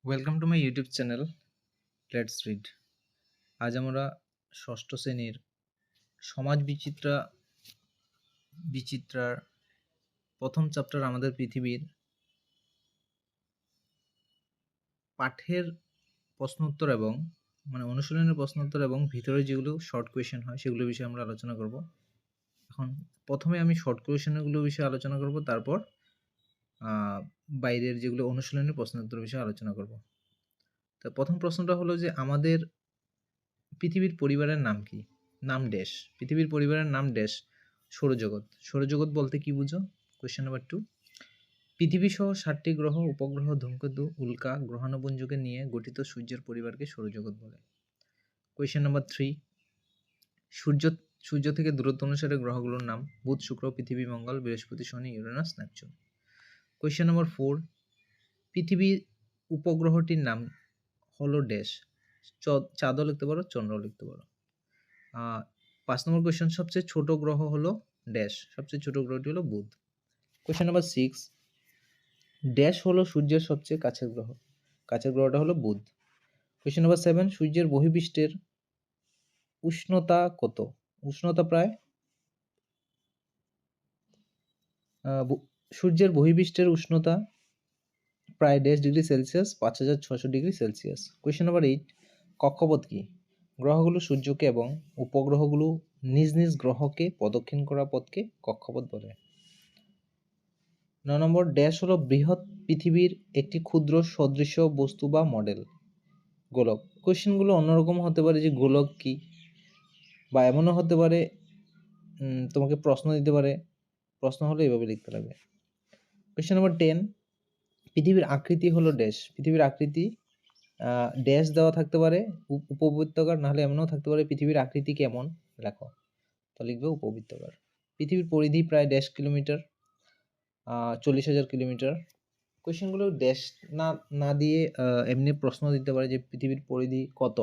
Welcome to my YouTube channel let's read. আজ আমরা ষষ্ঠ শ্রেণীর সমাজ বিচিত্রার প্রথম চ্যাপ্টার আমাদের পৃথিবীর পাঠের প্রশ্নোত্তর এবং অনুশীলনের প্রশ্নোত্তর এবং ভিতরে যেগুলো শর্ট কোয়েশ্চেন হয় সেগুলো বিষয়ে আমরা আলোচনা করব। এখন প্রথমে আমি শর্ট কোয়েশ্চেনগুলো বিষয়ে আলোচনা করব, তারপর বাইরের যেগুলো অনুশীলনের প্রশ্নোত্তর বিষয়ে আলোচনা করব। তো প্রথম প্রশ্নটা হলো যে আমাদের পৃথিবীর পরিবারের নাম কি? নাম ড্যাশ। পৃথিবীর পরিবারের নাম ড্যাশ। সৌরজগৎ। সৌরজগৎ বলতে কি বুঝো? Question number 2। পৃথিবী সহ 7টি গ্রহ, উপগ্রহ, ধূমকেতু, উল্কা, গ্রহাণুপুঞ্জকে নিয়ে গঠিত সূর্যের পরিবারকে সৌরজগৎ বলে। Question number 3। সূর্য থেকে দূরত্ব অনুসারে গ্রহগুলোর নাম: বুধ, শুক্র, পৃথিবী, মঙ্গল, বৃহস্পতি, শনি, ইউরেনাস, নেপচুন। Question number 4। পৃথিবীর উপগ্রহটির নাম হলো ড্যাশ। চাঁদও লিখতে পারো, চন্দ্রও লিখতে পারো। 5 নম্বর কোয়েশ্চেন, সবচেয়ে ছোট গ্রহ হলো ড্যাশ। সবচেয়ে ছোট গ্রহটি হলো বুধ। Question number 6। ড্যাশ হলো সূর্যের সবচেয়ে কাছের গ্রহ। কাছের গ্রহটা হলো বুধ। Question number 7। সূর্যের বহিঃপৃষ্ঠের উষ্ণতা কত? উষ্ণতা প্রায় সূর্যের বহিঃপৃষ্ঠের উষ্ণতা প্রায় degree Celsius, 5600 degree Celsius. Question number 8। কক্ষপথ কি? গ্রহগুলো সূর্যকে এবং উপগ্রহগুলো নিজ নিজ গ্রহকে প্রদক্ষিণ করা পথকে কক্ষপথ বলে। 9 নম্বর, ড্যাশ হলো বৃহৎ পৃথিবীর একটি ক্ষুদ্র সদৃশ্য বস্তু বা মডেল। গোলক। কোয়েশ্চেনগুলো অন্যরকম হতে পারে, যে গোলক কি, বা এমনও হতে পারে তোমাকে প্রশ্ন দিতে পারে। প্রশ্ন হলো এভাবে লিখতে লাগবে। Question number 10। পৃথিবীর আকৃতি হলো ড্যাশ। পৃথিবীর আকৃতি ড্যাশ দেওয়া থাকতে পারে উপবৃত্তাকার, নাহলে এমনও থাকতে পারে পৃথিবীর আকৃতি কেমন, লেখো। তো লিখবে উপবৃত্তাকার। পৃথিবীর পরিধি প্রায় ড্যাশ কিলোমিটার, 40,000 কিলোমিটার। কোয়েশ্চেনগুলো ড্যাশ না দিয়ে এমনি প্রশ্ন দিতে পারে যে পৃথিবীর পরিধি কত,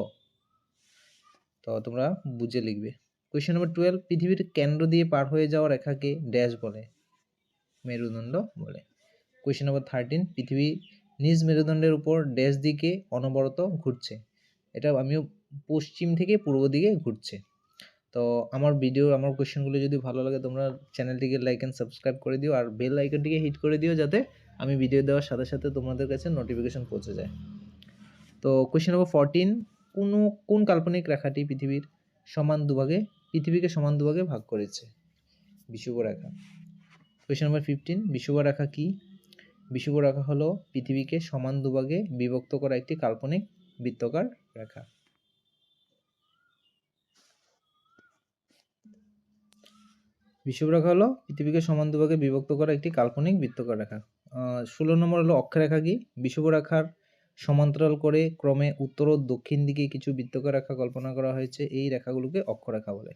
তো তোমরা বুঝে লিখবে। Question number 12। পৃথিবীর কেন্দ্র দিয়ে পার হয়ে যাওয়া রেখাকে ড্যাশ বলে? মেরুদণ্ড বলে। Question number 13। পৃথিবী নিজ মেরুদণ্ডের উপর ড্যাশ দিকে অনবরত ঘুরছে? এটা আমিও পশ্চিম থেকে পূর্ব দিকে ঘুরছে। তো আমার কোয়েশ্চেনগুলো যদি ভালো লাগে তোমরা চ্যানেলটিকে লাইক অ্যান্ড সাবস্ক্রাইব করে দিও, আর বেল আইকনটিকে হিট করে দিও, যাতে আমি ভিডিও দেওয়ার সাথে সাথে তোমাদের কাছে নোটিফিকেশন পৌঁছে যায়। তো কোয়েশ্চেন নাম্বার 14। কোন কাল্পনিক রেখাটি পৃথিবীকে সমান দুভাগে ভাগ করেছে? বিষুব রেখা। Question number 15। বিষুব রেখা কি? বিষুব রেখা হলো পৃথিবীকে সমান দুভাগে বিভক্ত করা একটি কাল্পনিক বৃত্তাকার রেখা। বিষুবরেখা হলো পৃথিবীকে সমান দুভাগে বিভক্ত করা একটি কাল্পনিক বৃত্তাকার রেখা। 16 নম্বর হলো অক্ষরেখা কি? বিষুবরেখার সমান্তরাল করে ক্রমে উত্তর ও দক্ষিণ দিকে কিছু বৃত্তাকার রেখা কল্পনা করা হয়েছে, এই রেখাগুলোকে অক্ষরেখা বলে।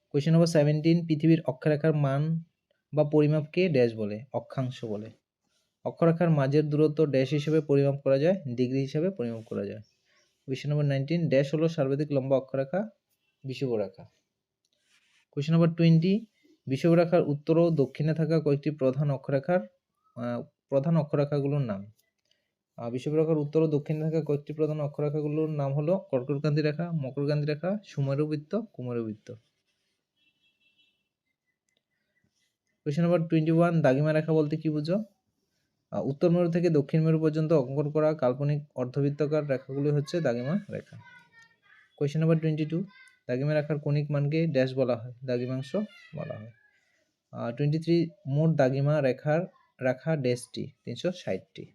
Question number 17। পৃথিবীর অক্ষরেখার মান বা পরিমাপকে ড্যাশ বলে? অক্ষাংশ বলে। অক্ষরেখার মাঝের দূরত্ব ড্যাশ হিসেবে পরিমাপ করা যায়? ডিগ্রি হিসেবে পরিমাপ করা যায়। Question number 19। ড্যাশ হলো সর্বাধিক লম্বা অক্ষরেখা? বিষুবরেখা। Question number 20। বিষুবরেখার উত্তর ও দক্ষিণে থাকা কয়েকটি প্রধান অক্ষরেখাগুলোর নাম। বিষুবরেখার উত্তর ও দক্ষিণে থাকা কয়েকটি প্রধান অক্ষরেখাগুলোর নাম হলো কর্কটক্রান্তি রেখা, মকরক্রান্তি রেখা, সুমেরু বৃত্ত। Question number 21। দাগিমা রেখা বলতে কি বুঝো? উত্তর মেরু থেকে দক্ষিণ মেরু পর্যন্ত অঙ্কন করা কাল্পনিক অর্ধবৃত্তাকার রেখাগুলি হচ্ছে দাগিমা রেখা। Question number 22। দাগিমা রেখার কৌণিক মানকে ড্যাশ বলা হয়? দ্রাঘিমাংশ বলা হয়। 23। মোট দাগিমা রেখা ড্যাশটি? 360টি।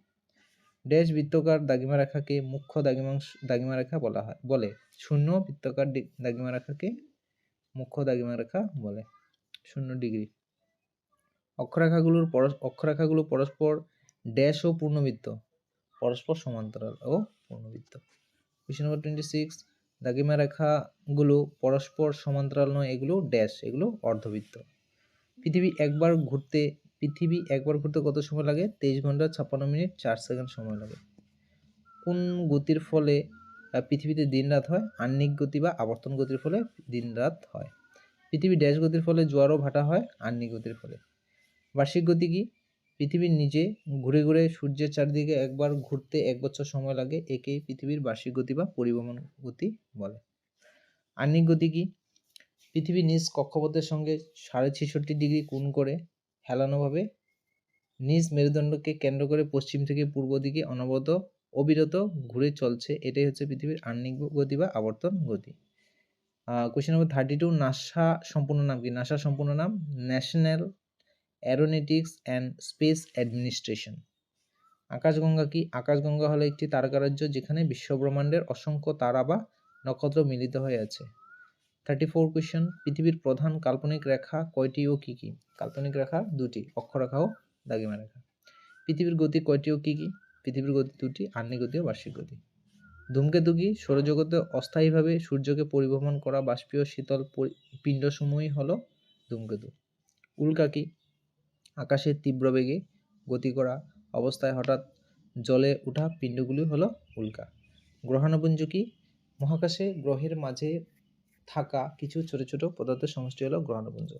ড্যাশ বৃত্তাকার দাগিমা রেখাকে মুখ্য দাগিমা রেখা বলে? শূন্য বৃত্তাকার দাগিমা রেখাকে মুখ্য দাগিমা রেখা বলে? 0 ডিগ্রি। অক্ষরেখাগুলো পরস্পর ড্যাশ ও পূর্ণবৃত্ত? পরস্পর সমান্তরাল ও পূর্ণবৃত্ত। Question number 26। দাগিমা রেখাগুলো পরস্পর সমান্তরাল নয়, এগুলো ড্যাশ, এগুলো অর্ধবৃত্ত। পৃথিবী একবার ঘুরতে কত সময় লাগে? 23 ঘন্টা 56 মিনিট 4 সেকেন্ড সময় লাগে। কোন গতির ফলে পৃথিবীতে দিন রাত হয়? আহ্নিক গতি বা আবর্তন গতির ফলে দিন রাত হয়। পৃথিবী ড্যাশ গতির ফলে জোয়ার ও ভাটা হয়? আহ্নিক গতির ফলে। বার্ষিক গতি কি? পৃথিবীর নিজে ঘুরে ঘুরে সূর্যের চারদিকে একবার ঘুরতে 1 বছর সময় লাগে, একেই পৃথিবীর বার্ষিক গতি বা পরিভ্রমণ গতি বলে। আহ্নিক গতি কি? পৃথিবীর নিজ কক্ষপথের সঙ্গে 66.5 ডিগ্রি কোণ করে হেলানোভাবে নিজ মেরুদণ্ডকে কেন্দ্র করে পশ্চিম থেকে পূর্ব দিকে অবিরত ঘুরে চলছে, এটাই হচ্ছে পৃথিবীর আহ্নিক গতি বা আবর্তন গতি। কোয়েশ্চেন নম্বর 32, নাসা সম্পূর্ণ নাম কি? নাসা সম্পূর্ণ নাম National Aeronautics and Space Administration. আকাশগঙ্গা কি? আকাশগঙ্গা হলো একটি তারকারাজ্য যেখানে বিশ্বব্রহ্মাণ্ডের অসংখ্য তারা বা নক্ষত্র মিলিত হয়ে আছে। 34 কোয়েশ্চেন, পৃথিবীর প্রধান কাল্পনিক রেখা কয়টি ও কি কি? কাল্পনিক রেখা 2টি, অক্ষরেখা ও দ্রাঘিমা রেখা। পৃথিবীর গতি কয়টি ও কি কি? পৃথিবীর গতি 2টি, আহ্নিক গতি ও বার্ষিক গতি। ধূমকেতু কি? সৌরজগতে অস্থায়ীভাবে সূর্যকে পরিভ্রমণ করা বাষ্পীয় শীতল পিণ্ডসমূহই হলো ধূমকেতু। উল্কা কি? আকাশের তীব্র বেগে গতি করা অবস্থায় হঠাৎ জ্বলে ওঠা পিণ্ডগুলি হলো উল্কা। গ্রহাণুপুঞ্জ কি? মহাকাশে গ্রহের মাঝে থাকা কিছু ছোট ছোট পদার্থের সমষ্টি হলো গ্রহাণুপুঞ্জ।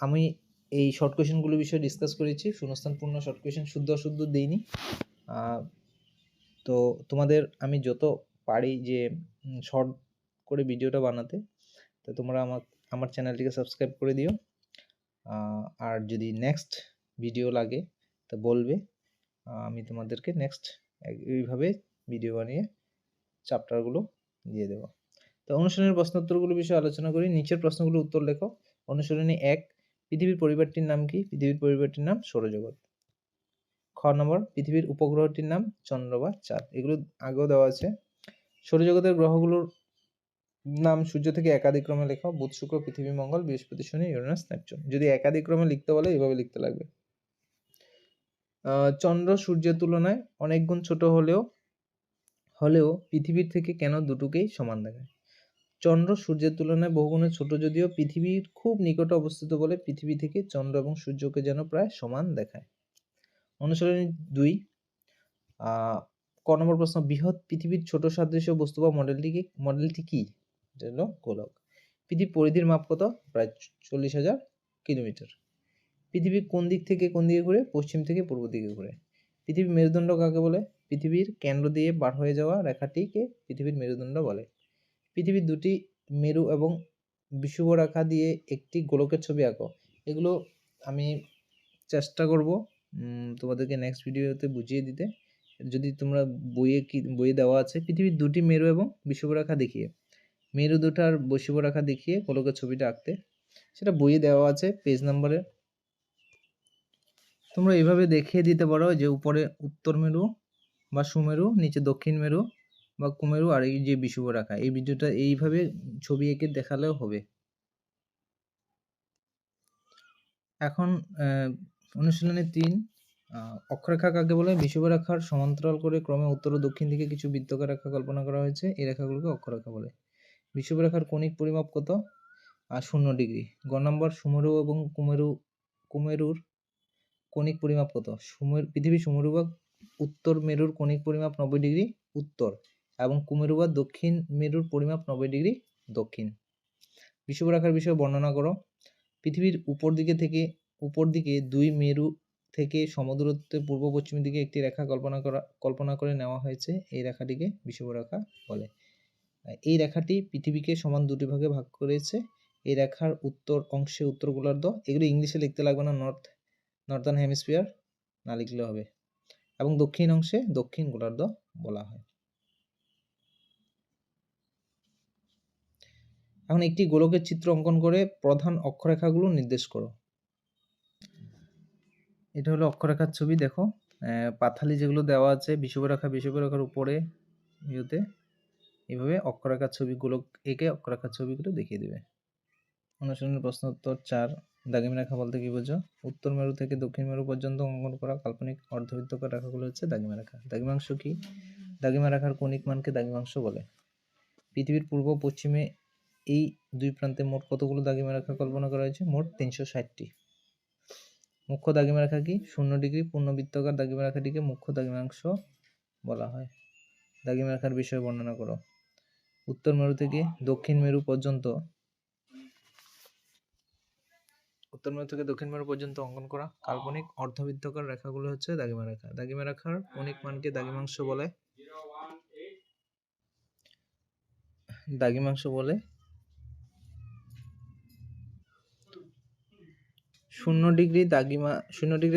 আমি এই শর্ট কোয়েশ্চেনগুলো বিষয়ে ডিসকাস করেছি, শূন্যস্থানপূর্ণ শর্ট কোয়েশ্চেন, শুদ্ধ অশুদ্ধ দিইনি। তো তোমাদের আমি যত পারি যে শর্ট করে ভিডিওটা বানাতে, তো তোমরা আমার চ্যানেলটিকে সাবস্ক্রাইব করে দিও। আর যদি নেক্সট ভিডিও লাগে তো বলবে, আমি তোমাদেরকে নেক্সট এইভাবে ভিডিও বানিয়ে চ্যাপ্টারগুলো দিয়ে দেবো। তো অনুশীলনের প্রশ্নোত্তরগুলো বিষয়ে আলোচনা করি। নিচের প্রশ্নগুলো উত্তর লেখো। অনুশীলনী 1, পৃথিবীর পরিবারটির নাম কি? পৃথিবীর পরিবারটির নাম সৌরজগৎ। খ নম্বর, পৃথিবীর উপগ্রহটির নাম চন্দ্র বা চাঁদ। এগুলো আগেও দেওয়া আছে। সৌরজগতের গ্রহগুলোর নাম সূর্য থেকে একাদিক্রমে লেখো। বুধ, শুক্র, পৃথিবী, মঙ্গল, বৃহস্পতি, শনি, ইউরেনাস, নেপচুন। যদি একাদিক্রমে লিখতে বলে এভাবে লিখতে লাগবে। চন্দ্র সূর্যের তুলনায় অনেক গুণ ছোট হলেও পৃথিবীর থেকে কেন দুটোকেই সমান দেখায়? চন্দ্র সূর্যের তুলনায় বহুগুণে ছোট, যদিও পৃথিবীর খুব নিকটে অবস্থিত বলে পৃথিবী থেকে চন্দ্র এবং সূর্যকে যেন প্রায় সমান দেখায়। অনুশীলনী 2, ক নম্বর প্রশ্ন, বৃহৎ পৃথিবীর ছোট সাদৃশ্য বস্তু বা মডেলটি কি? এটা হলো গোলক। পৃথিবীর পরিধির মাপ কত? প্রায় 40,000 কিলোমিটার। পৃথিবী কোন দিক থেকে কোন দিকে ঘুরে? পশ্চিম থেকে পূর্ব দিকে ঘুরে। পৃথিবীর মেরুদণ্ড কাকে বলে? পৃথিবীর কেন্দ্র দিয়ে বার হয়ে যাওয়া রেখাটিকে পৃথিবীর মেরুদণ্ড বলে। পৃথিবীর 2টি মেরু এবং বিষুবরেখা দিয়ে একটি গোলকের ছবি আঁকো। এগুলো আমি চেষ্টা করব তোমাদেরকে নেক্সট ভিডিওতে বুঝিয়ে দিতে। যদি তোমরা বইয়ে দেওয়া আছে পৃথিবীর 2টি মেরু এবং বিষুবরেখা দেখিয়ে, মেরু দুটার বিষুবরেখা দেখিয়ে গোলকের ছবিটা আঁকতে, সেটা বইয়ে দেওয়া আছে পেজ নম্বরে। তোমরা এইভাবে দেখিয়ে দিতে পারো যে উপরে উত্তর মেরু বা সুমেরু, নিচে দক্ষিণ মেরু বা কুমেরু, আর এই যে বিষুবরেখা, এই ভিডিওটা এইভাবে ছবি এঁকে দেখালেও হবে। এখন অনুশীলনী 3, অক্ষরেখা কাকে বলে? বিষুবরেখার সমান্তরাল করে ক্রমে উত্তর ও দক্ষিণ দিকে কিছু বৃত্তাকার রেখা কল্পনা করা হয়েছে, এই রেখাগুলোকে অক্ষরেখা বলে। বিষুবরেখার কৌণিক পরিমাপ কত? 0 ডিগ্রি। গ নম্বর, সুমেরু এবং কুমেরুর কৌণিক পরিমাপ কত? পৃথিবীর সুমেরু বা উত্তর মেরুর কৌণিক পরিমাপ 90 ডিগ্রি উত্তর এবং কুমেরু বা দক্ষিণ মেরুর পরিমাপ 90 ডিগ্রি দক্ষিণ। বিষুবরেখার বিষয়ে বর্ণনা করো। পৃথিবীর উপর দিকে 2 মেরু থেকে সমদূরত্বে পূর্ব পশ্চিম দিকে একটি রেখা কল্পনা করে নেওয়া হয়েছে, এই রেখাটিকে বিষুবরেখা বলে। এই রেখাটি পৃথিবীকে সমান 2টি ভাগে ভাগ করেছে। এই রেখার উত্তর অংশে উত্তর গোলার্ধ, এগুলো ইংলিশে লিখতে লাগবে না, নর্দার্ন হেমিস্ফিয়ার না লিখলে হবে, এবং দক্ষিণ অংশে দক্ষিণ গোলার্ধ বলা হয়। এখন একটি গোলকের চিত্র অঙ্কন করে প্রধান অক্ষরেখাগুলো নির্দেশ করো। এটা হলো অক্ষরেখার ছবি। দেখো পাথালি যেগুলো দেওয়া আছে, বিষুবরেখার উপরে ইয়েতে এইভাবে অক্ষরেখার ছবিগুলো এঁকে অক্ষরেখার ছবিগুলো দেখিয়ে দিবে। অনুশীলনের প্রশ্ন উত্তর 4, দ্রাঘিমা রেখা বলতে কি বোঝো? উত্তর মেরু থেকে দক্ষিণ মেরু পর্যন্ত অঙ্কন করা কাল্পনিক অর্ধবৃত্তাকার রেখাগুলো হচ্ছে দ্রাঘিমা রেখা। দ্রাঘিমাংশ কি? দ্রাঘিমা রেখার কৌণিক মানকে দ্রাঘিমাংশ বলে। পৃথিবীর পূর্ব পশ্চিমে এই দুই প্রান্তে মোট কতগুলো দ্রাঘিমা রেখা কল্পনা করা হয়েছে? মোট 360টি। মুখ্য দ্রাঘিমা রেখা কি? 0 ডিগ্রি পূর্ণবৃত্তাকার দ্রাঘিমা রেখাটিকে মুখ্য দ্রাঘিমাংশ বলা হয়। দ্রাঘিমা রেখার বিষয়ে বর্ণনা করো। উত্তর মেরু থেকে দক্ষিণ মেরু পর্যন্ত উত্তর মেরু থেকে দক্ষিণ মেরু পর্যন্ত অঙ্কন করা কাল্পনিক অর্ধবৃত্তাকার রেখাগুলো হচ্ছে দাগিমা রেখা। দাগিমা রেখার কৌণিক মানকে দ্রাঘিমাংশ বলে। দ্রাঘিমাংশ বলে। 0 ডিগ্রি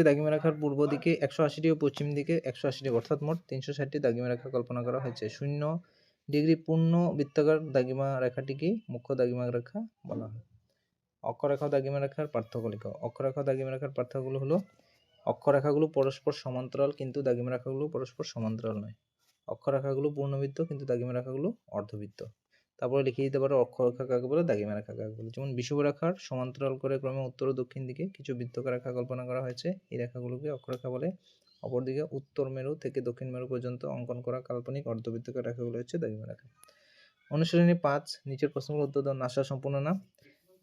দাগিমা রেখার পূর্ব দিকে 180 ও পশ্চিম দিকে 180 অর্থাৎ মোট 360টি দাগিমা রেখা কল্পনা করা হয়েছে। 0 ডিগ্রি পূর্ণ বৃত্তাকার দাগিমা রেখাটিকে মুখ্য দাগিমা রেখা বলা হয়। অক্ষরেখা ও দাগিমা রেখার পার্থক্য লিখো। অক্ষরেখা ও দাগিমা রেখার পার্থক্যগুলো হলো অক্ষরেখাগুলো পরস্পর সমান্তরাল কিন্তু দাগিমা রেখাগুলো পরস্পর সমান্তরাল নয়। অক্ষরেখাগুলো পূর্ণবৃত্ত কিন্তু দাগিমা রেখাগুলো অর্ধবৃত্ত। তারপরে লিখে দিতে পারো অক্ষরেখা কাকে বলে, দাগিমা রেখা কাকে বলে। যেমন বিষুবরেখার সমান্তরাল করে ক্রমে উত্তর ও দক্ষিণ দিকে কিছু বৃত্তাকার রেখা কল্পনা করা হয়েছে, এই রেখাগুলোকে অক্ষরেখা বলে। অপরদিকে উত্তর মেরু থেকে দক্ষিণ মেরু পর্যন্ত অঙ্কন করা কাল্পনিক অর্ধবৃত্তাকার রেখাগুলো হচ্ছে দাগিমা রেখা। অনুশীলনী 5 নিচের প্রশ্নগুলোর উত্তর দাও। নাসা সম্পূর্ণ নাম,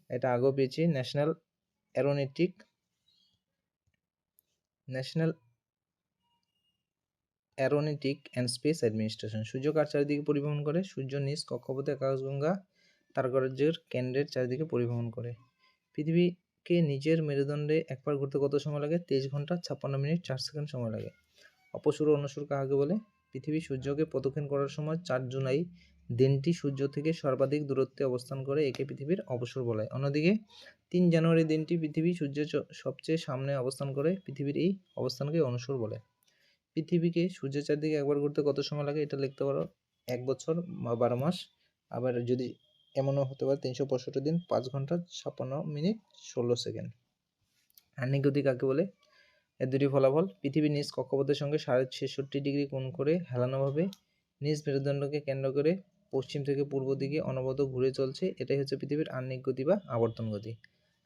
এটা আগেও পেয়েছি, National Aeronautic and Space Administration. সূর্য কার চারিদিকে পরিভ্রমণ করে? সূর্য নিজ কক্ষপথে আকাশগঙ্গা তারকারাজ্যের কেন্দ্রের চারিদিকে পরিভ্রমণ করে। পৃথিবীকে নিজের মেরুদণ্ডে একবার ঘুরতে কত সময় লাগে? 23 ঘন্টা 56 মিনিট 4 সেকেন্ড সময় লাগে। অপসূর ও অনুসূর কাকে বলে? পৃথিবী সূর্যকে প্রদক্ষিণ করার সময় 4 জুলাই দিনটি সূর্য থেকে সর্বাধিক দূরত্বে অবস্থান করে, একে পৃথিবীর অপসূর বলে। অন্যদিকে 3 জানুয়ারি দিনটি পৃথিবী সূর্যের সবচেয়ে সামনে অবস্থান করে, পৃথিবীর এই অবস্থানকে অনুসূর বলে। পৃথিবীকে সূর্যের চারদিকে একবার ঘুরতে কত সময় লাগে? এটা লিখতে পারো 1 বছর বা 12 মাস। আবার যদি এমনও হতে পারে 365 দিন 5 ঘন্টা 56 মিনিট 16 সেকেন্ড। আহ্নিক গতি কাকে বলে? এর দুটি ফলাফল। পৃথিবী নিজ কক্ষপথের সঙ্গে 66.5 ডিগ্রি কোণ করে হেলানোভাবে নিজ মেরুদণ্ডকে কেন্দ্র করে পশ্চিম থেকে পূর্ব দিকে অনবরত ঘুরে চলছে, এটাই হচ্ছে পৃথিবীর আহ্নিক গতি বা আবর্তন গতি।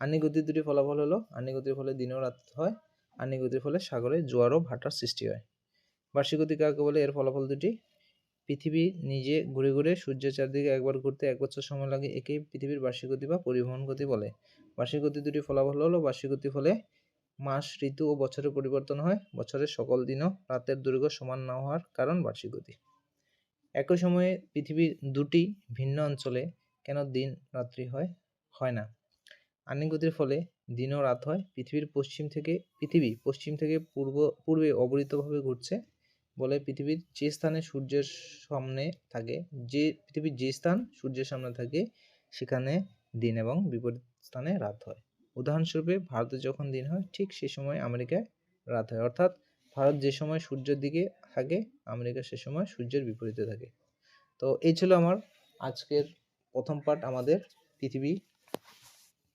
আহ্নিক গতির দুটি ফলাফল হলো, আহ্নিক গতির ফলে দিন ও রাত হয়, আহ্নিক গতির ফলে সাগরে জোয়ার ও ভাটার সৃষ্টি হয়। বার্ষিক গতি কাকে বলে? এর ফলাফল দুটি। পৃথিবী নিজে ঘুরে ঘুরে সূর্যের চারদিকে একবার ঘুরতে 1 বছর সময় লাগে, একেই পৃথিবীর বার্ষিক গতি বা পরিভ্রমণ গতি বলে। বার্ষিক গতির দুটি ফলাফল হলো, বার্ষিক গতির ফলে মাস, ঋতু ও বছরের পরিবর্তন হয়, বছরের সকল দিন ও রাতের দৈর্ঘ্য সমান না হওয়ার কারণ বার্ষিক গতি। একই সময়ে পৃথিবীর দুটি ভিন্ন অঞ্চলে কেন দিন রাত্রি হয় না? আহ্নিক গতির ফলে দিন ও রাত হয়। পৃথিবী পশ্চিম থেকে পূর্বে অবরিতভাবে ঘুরছে বলে পৃথিবীর যে স্থান সূর্যের সামনে থাকে সেখানে দিন এবং বিপরীত স্থানে রাত হয়। উদাহরণস্বরূপ ভারতে যখন দিন হয় ঠিক সেই সময় আমেরিকায় রাত হয়, অর্থাৎ ভারত যে সময় সূর্যের দিকে থাকে, আমেরিকা সে সময় সূর্যের বিপরীতে থাকে। তো এই ছিল আমার আজকের প্রথম পার্ট, আমাদের পৃথিবী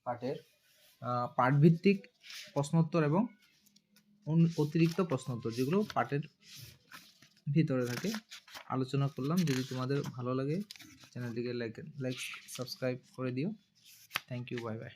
পাঠের পাঠভিত্তিক প্রশ্নোত্তর এবং অতিরিক্ত প্রশ্নোত্তর যেগুলো পাঠের ভিতরে থাকে আলোচনা করলাম। যদি তোমাদের ভালো লাগে চ্যানেলটিকে লাইক সাবস্ক্রাইব করে দিও। Thank you, bye by.